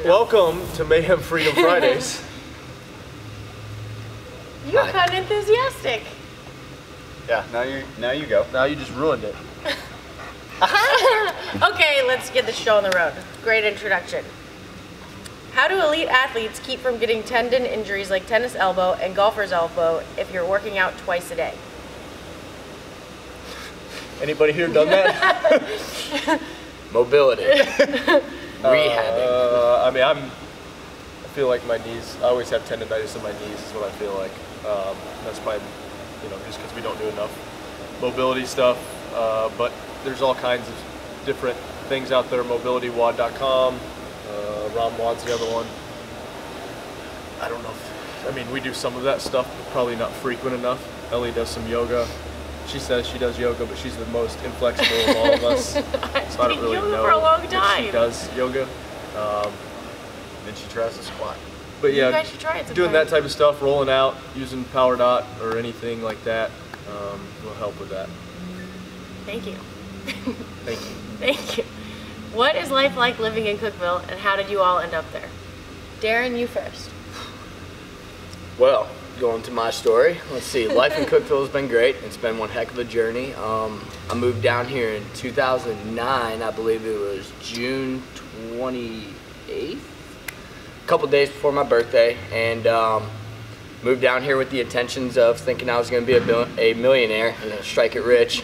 Welcome to Mayhem Freedom Fridays. You're kind of enthusiastic. Yeah, now you go. Now you just ruined it. Okay, let's get the show on the road. Great introduction. How do elite athletes keep from getting tendon injuries like tennis elbow and golfer's elbow if you're working out twice a day? Anybody here done that? Mobility. Rehabbing. I mean, I feel like my knees, I always have tendonitis in my knees is what I feel like. That's my, just because we don't do enough mobility stuff. But there's all kinds of different things out there, mobilitywod.com. Ron Wad's the other one. I don't know we do some of that stuff, but probably not frequent enough. Elly does some yoga. She says she does yoga, but she's the most inflexible of all of us. So I don't really know for a long time. if she does yoga. Then she tries to squat. But yeah, you guys should try it doing that type of stuff, rolling out, using Power Dot or anything like that will help with that. Thank you. Thank you. Thank you. What is life like living in Cookeville, and how did you all end up there? Darren, you first. Well, going to my story, let's see. Life in Cookeville has been great. It's been one heck of a journey. I moved down here in 2009. I believe it was June 28th, a couple days before my birthday, and moved down here with the intentions of thinking I was going to be a millionaire and strike it rich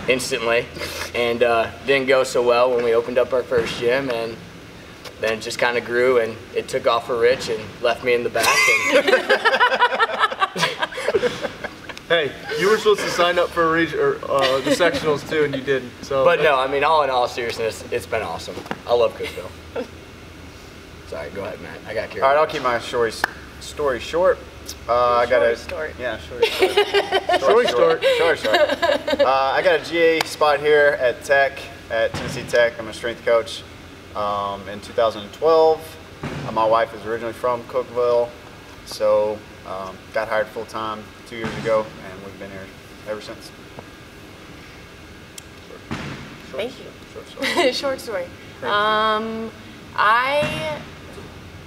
instantly, and didn't go so well when we opened up our first gym, and then it just kind of grew and it took off for Rich and left me in the back. And hey, you were supposed to sign up for the sectionals too, and you didn't. So. But no, I mean, all in all seriousness, it's been awesome. I love Cookeville. Sorry, go ahead, Matt. I got carried. All right, I'll keep my story short. I got a story. Yeah, short story. I got a GA spot here at Tennessee Tech. I'm a strength coach. In 2012, my wife is originally from Cookeville, so got hired full time 2 years ago, and we've been here ever since. Thank you. Short story. Short story.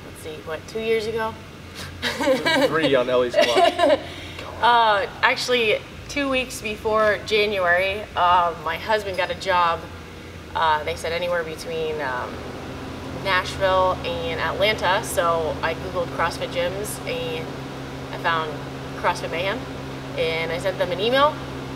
Let's see, what, 2 years ago? 3 on Elly's clock. Actually, 2 weeks before January, my husband got a job. They said anywhere between Nashville and Atlanta, so I googled CrossFit gyms and I found CrossFit Mayhem, and I sent them an email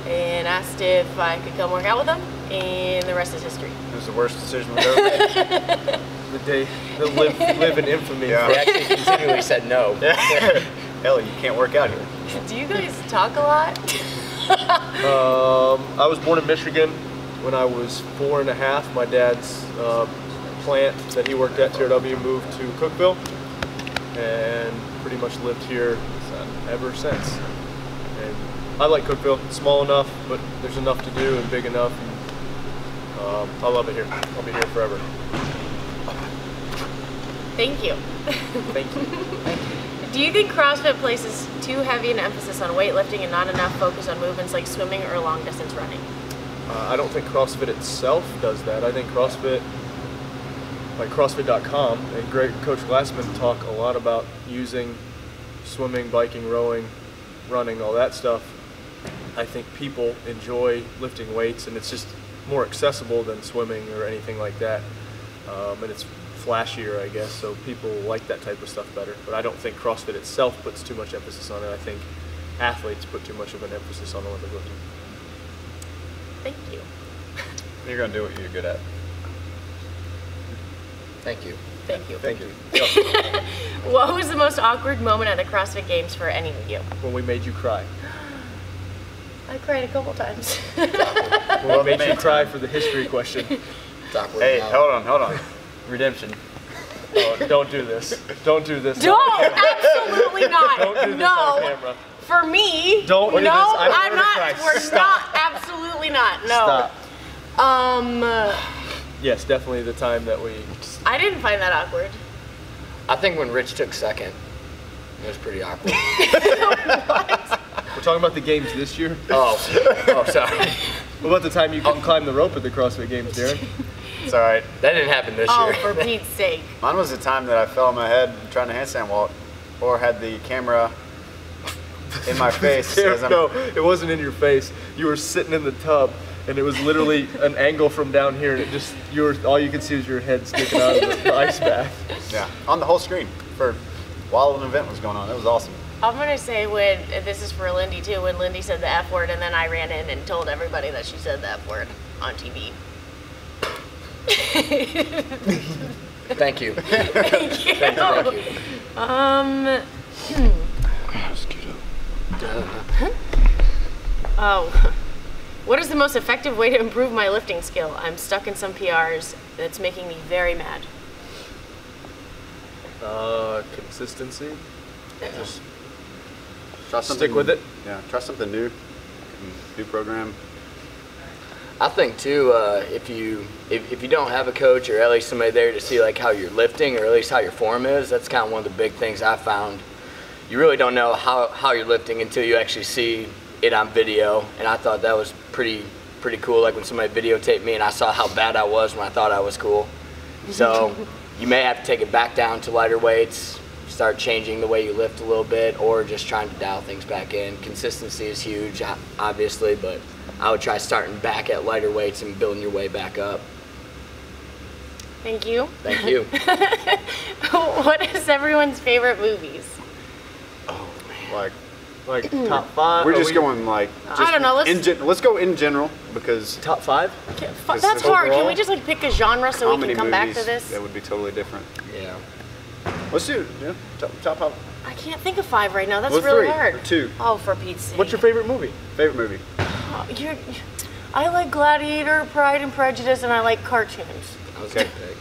and asked if I could come work out with them, and the rest is history. It was the worst decision we've ever made. The day that live in infamy. Yeah. They actually continually said no. Elly, you can't work out here. Do you guys talk a lot? I was born in Michigan. When I was 4 and a half, my dad's plant that he worked at, TRW, moved to Cookeville, and pretty much lived here ever since. And I like Cookeville. It's small enough, but there's enough to do and big enough. And, I love it here. I'll be here forever. Thank you. Thank you. Thank you. Do you think CrossFit places too heavy an emphasis on weightlifting and not enough focus on movements like swimming or long distance running? I don't think CrossFit itself does that. I think CrossFit, like CrossFit.com and Coach Glassman talk a lot about using swimming, biking, rowing, running, all that stuff. I think people enjoy lifting weights, and it's just more accessible than swimming or anything like that. And it's flashier, I guess, so people like that type of stuff better. But I don't think CrossFit itself puts too much emphasis on it. I think athletes put too much of an emphasis on Olympic lifting. Thank you. You're going to do what you're good at. Thank you. Thank you. Thank you. What was the most awkward moment at the CrossFit Games for any of you? When we made you cry. I cried a couple times. Well, we made you cry for the history question. It's awkward. Hey, now. hold on. Redemption. Oh, don't do this. Don't do this. Don't! Absolutely not. Don't do this on camera. For me, don't do no, this. I'm not. We're not. Absolutely not. No. Stop. Yes, definitely the time that we. I didn't find that awkward. I think when Rich took second, it was pretty awkward. What? We're talking about the games this year. Oh, sorry. What about the time you couldn't climb the rope at the CrossFit Games, Darren? It's all right. That didn't happen this Oh, year. for Pete's sake. Mine was the time that I fell on my head trying to handstand walk, or had the camera in my face. As I'm, No, it wasn't in your face. You were sitting in the tub, and it was literally an angle from down here, and it just all you could see was your head sticking out of the ice bath. yeah, on the whole screen while an event was going on. It was awesome. I'm gonna say this is for Lindy too, when Lindy said the F word and then I ran in and told everybody that she said the F word on TV. Thank you. Thank you. Thank you. Oh. What is the most effective way to improve my lifting skill? I'm stuck in some PRs that's making me very mad. Consistency. Just Try stick with it. Yeah, try something new. New program. I think too, if you don't have a coach or at least somebody there to see like how you're lifting or at least how your form is, that's kind of one of the big things I found. You really don't know how you're lifting until you actually see it on video, and I thought that was pretty cool. Like when somebody videotaped me and I saw how bad I was when I thought I was cool. So you may have to take it back down to lighter weights, start changing the way you lift a little bit, or just trying to dial things back in. Consistency is huge, obviously, but I would try starting back at lighter weights and building your way back up. Thank you. Thank you. What is everyone's favorite movies? Oh man. Like top 5. We're just going like. I don't know. Let's go in general because. Top 5. That's hard. Can overall? we just like pick a genre so we many can come back to movies this? that would be totally different. Yeah. Let's do top 5. I can't think of 5 right now. That's Well, really 3 hard. or 2. Oh, for Pete's sake. What's your favorite movie? Favorite movie? I like Gladiator, Pride and Prejudice, and I like cartoons. I was gonna pick.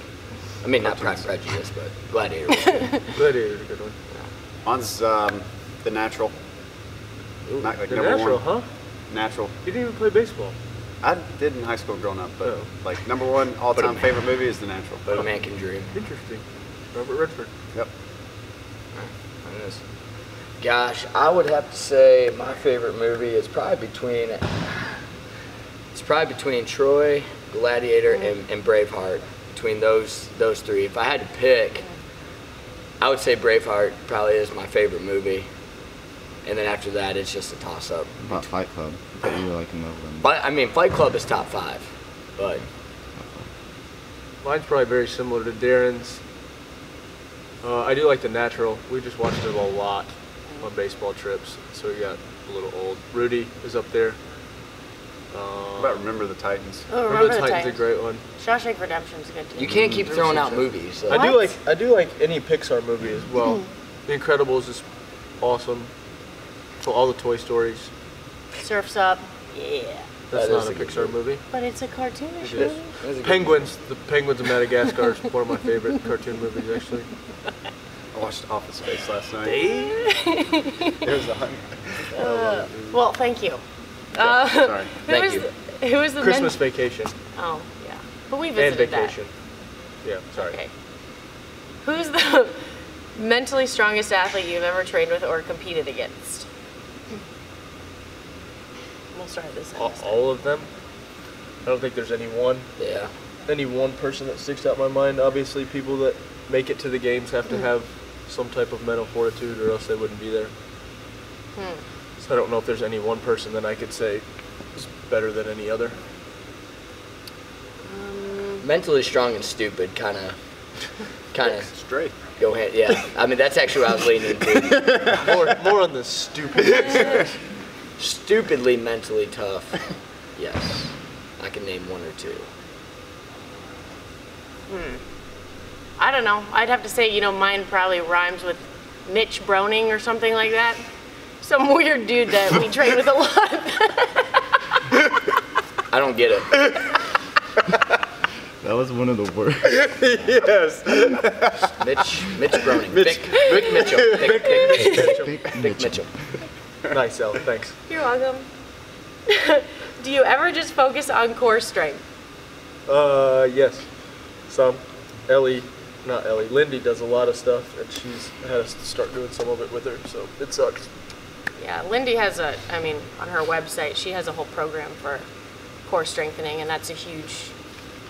I mean, not Pride and Prejudice, but Gladiator was good. Gladiator's a good one. Mine's The Natural. Ooh, Not like The number Natural, 1. huh? Natural. You didn't even play baseball. I did in high school growing up, but Oh. like number 1 all-time favorite movie is The Natural. But a man can dream. Interesting. Robert Redford. Yep. That is. Gosh, I would have to say my favorite movie is probably between Troy, Gladiator, and Braveheart. Between those 3, if I had to pick, I would say Braveheart probably is my favorite movie. And then after that, it's just a toss-up. About Fight Club. I thought you were like in love with them. But I mean, Fight Club is top 5. But Mine's probably very similar to Darren's. I do like The Natural. We just watched it a lot on baseball trips, so we got a little old. Rudy is up there. What about Remember the Titans? Oh, Remember the Titans is a great one. Shawshank Redemption's good too. you can't keep throwing out movies. So. I do like any Pixar movie as well. The Incredibles is awesome. So all the Toy Stories. Surf's Up. Yeah. That's That not is a a good Pixar movie. But it's a cartoonish It is. movie. That is a good Penguins. The Penguins of Madagascar is one of my favorite cartoon movies, actually. I watched Office Space last night. It was a Well, thank you. sorry. Thank you. Who is the Christmas Vacation Oh, yeah. But we and visited Vacation. Yeah, sorry. that. Okay. Who's the mentally strongest athlete you've ever trained with or competed against? We'll start this end. All of them. I don't think there's any one person that sticks out in my mind. Obviously, people that make it to the games have to have some type of mental fortitude, or else they wouldn't be there. So I don't know if there's any one person that I could say is better than any other. Mentally strong and stupid, kind of Straight. go ahead. Yeah, I mean that's actually what I was leaning into. More on the stupid. Stupidly mentally tough. Yes, I can name 1 or 2. I don't know. I'd have to say, mine probably rhymes with Mitch Froning or something like that. Some weird dude that we train with a lot. I don't get it. That was one of the worst. Yes. Mitch Froning. Vic Mitchell. Vic Mitchell. Nice, Elle. Thanks. You're welcome. Do you ever just focus on core strength? Yes. Some. Lindy does a lot of stuff, and she's had us start doing some of it with her, so it sucks. Yeah, Lindy has on her website, she has a whole program for core strengthening, and that's a huge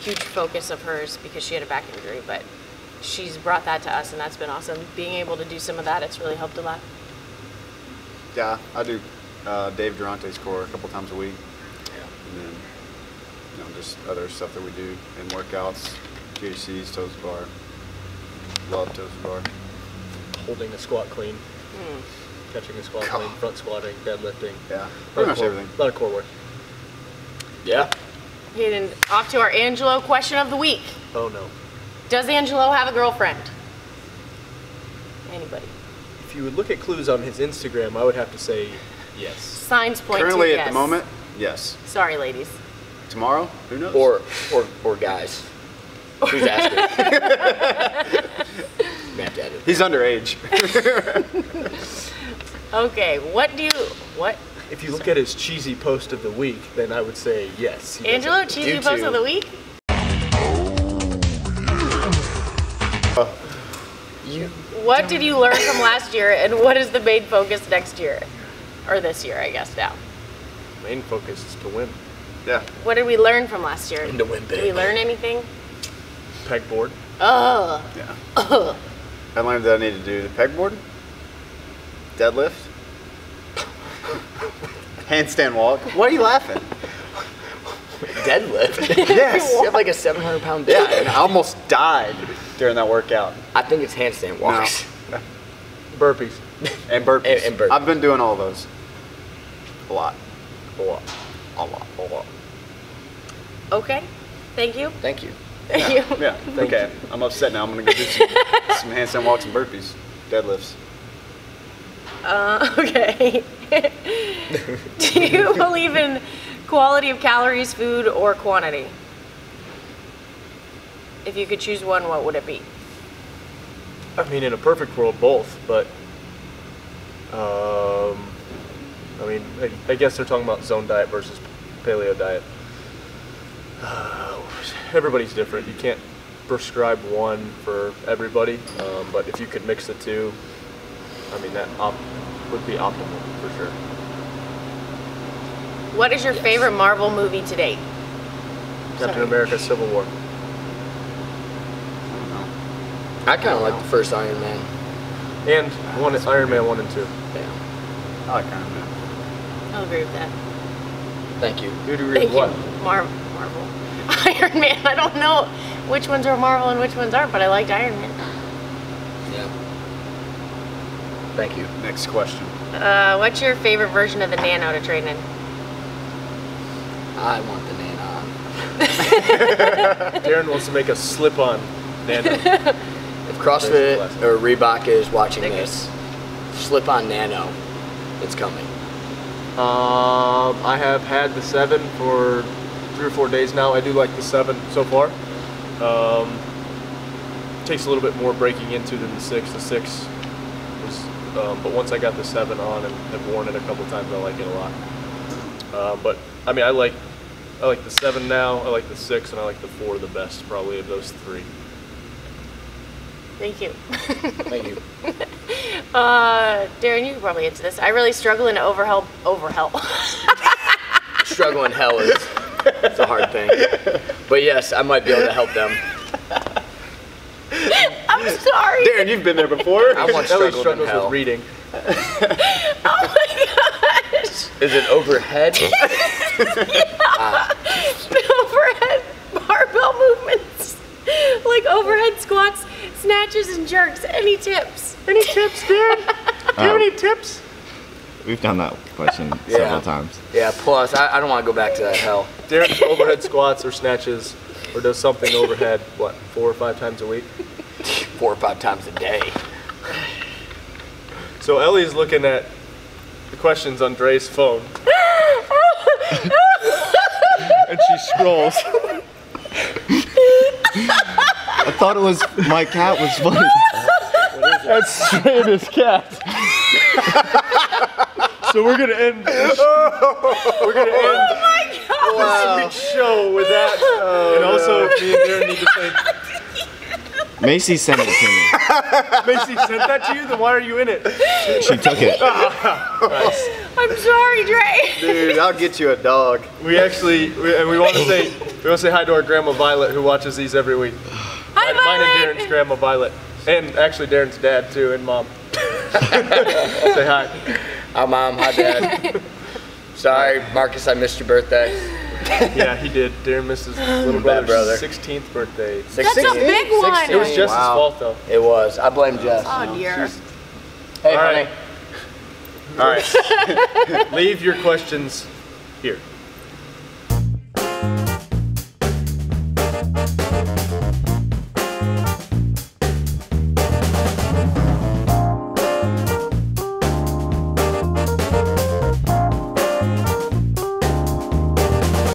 huge focus of hers because she had a back injury, but she's brought that to us, and that's been awesome. Being able to do some of that, it's really helped a lot. Yeah, I do Dave Durante's core a couple times a week. Yeah. And then, just other stuff that we do in workouts, GHCs, toes to bar. Love toes to bar. Holding a squat clean, catching a squat clean, front squatting, deadlifting. Yeah, pretty much everything. A lot of core work. Yeah. And off to our Angelo question of the week. Oh no. Does Angelo have a girlfriend? Anybody? If you would look at clues on his Instagram, I would have to say yes. Signs point Currently, to at yes. the moment, yes. Sorry, ladies. Tomorrow, who knows? Or guys. Who's asking? We have to edit. He's underage. Okay, what? If you look at his cheesy post of the week, then I would say yes. Angelo, cheesy post of the week? What did you learn from last year, and what is the main focus next year? Or this year, I guess, now. Main focus is to win. Yeah. What did we learn from last year? And to win big. Did we learn anything? Pegboard. Oh. Yeah. I learned that I need to do the pegboard, deadlift, handstand walk. Why are you laughing? Deadlift? Yes. You have like a 700-pound Yeah, deadlift. and I almost died during that workout. I think it's handstand walks. No. Burpees. And burpees. And burpees. I've been doing all those. A lot. A lot. A lot. A lot. Okay. Thank you. Thank you. Thank you. Yeah. Okay. I'm upset now. I'm gonna go do some handstand walks and burpees, deadlifts. Okay. Do you believe in quality of calories, food, or quantity? If you could choose one, what would it be? I mean, in a perfect world, both, but I mean, I guess they're talking about zone diet versus paleo diet. Everybody's different. You can't prescribe one for everybody, but if you could mix the two, I mean, that would be optimal for sure. What is your favorite Marvel movie to date? Captain America: Civil War. I kind of like the first Iron Man. And Iron Man 1 and 2. Yeah. I like Iron Man. I'll agree with that. Thank you. You'd agree Thank with you. what? Marvel. Iron Man. I don't know which ones are Marvel and which ones aren't, but I liked Iron Man. Yeah. Thank you. Next question. What's your favorite version of the Nano to train in? I want the Nano. Darren wants to make a slip-on Nano. If CrossFit or Reebok is watching this, slip on Nano. It's coming. I have had the 7 for 3 or 4 days now. I do like the 7 so far. Takes a little bit more breaking into than the 6. The 6 was, but once I got the 7 on and have worn it a couple times, I like it a lot. But I mean, I like the 7 now. I like the 6, and I like the 4 the best, probably of those 3. Thank you. Thank you. Darren, you can probably answer this. I really struggle in overhelp. Struggle in hell is it's a hard thing. But yes, I might be able to help them. I'm sorry. Darren, you've been there before. I once Elly struggled in struggles hell. with reading. Oh my gosh. Is it overhead? The overhead barbell movements. Like overhead squats, snatches, and jerks. Any tips? Any tips, Darren? Do you have any tips? We've done that question several times. Yeah, plus, I don't want to go back to that hell. Darren overhead squats or snatches or does something overhead, what, 4 or 5 times a week? 4 or 5 times a day. So Elly's looking at the questions on Dre's phone. And she scrolls. I thought it was my cat was funny. That's straight his cat. So we're gonna end. This sweet show with that, and also me and Darren need to say Macy sent it to Macy sent that to you? Then why are you in it? me. She took it. I'm sorry, Dre. Dude, I'll get you a dog. We actually, we want to say hi to our grandma Violet, who watches these every week. Hi, Mine and Violet. Darren's grandma Violet, and actually Darren's dad too, and mom. Say hi. Hi, Mom. Hi, Dad. Sorry, Marcus, I missed your birthday. Yeah, he did. Darren missed his little Bad brother's brother. 16th birthday. That's a big one. It was Jess's Wow. fault though. It was. I blame Jess. Oh dear. Hey, All honey. right. All right. Leave your questions here.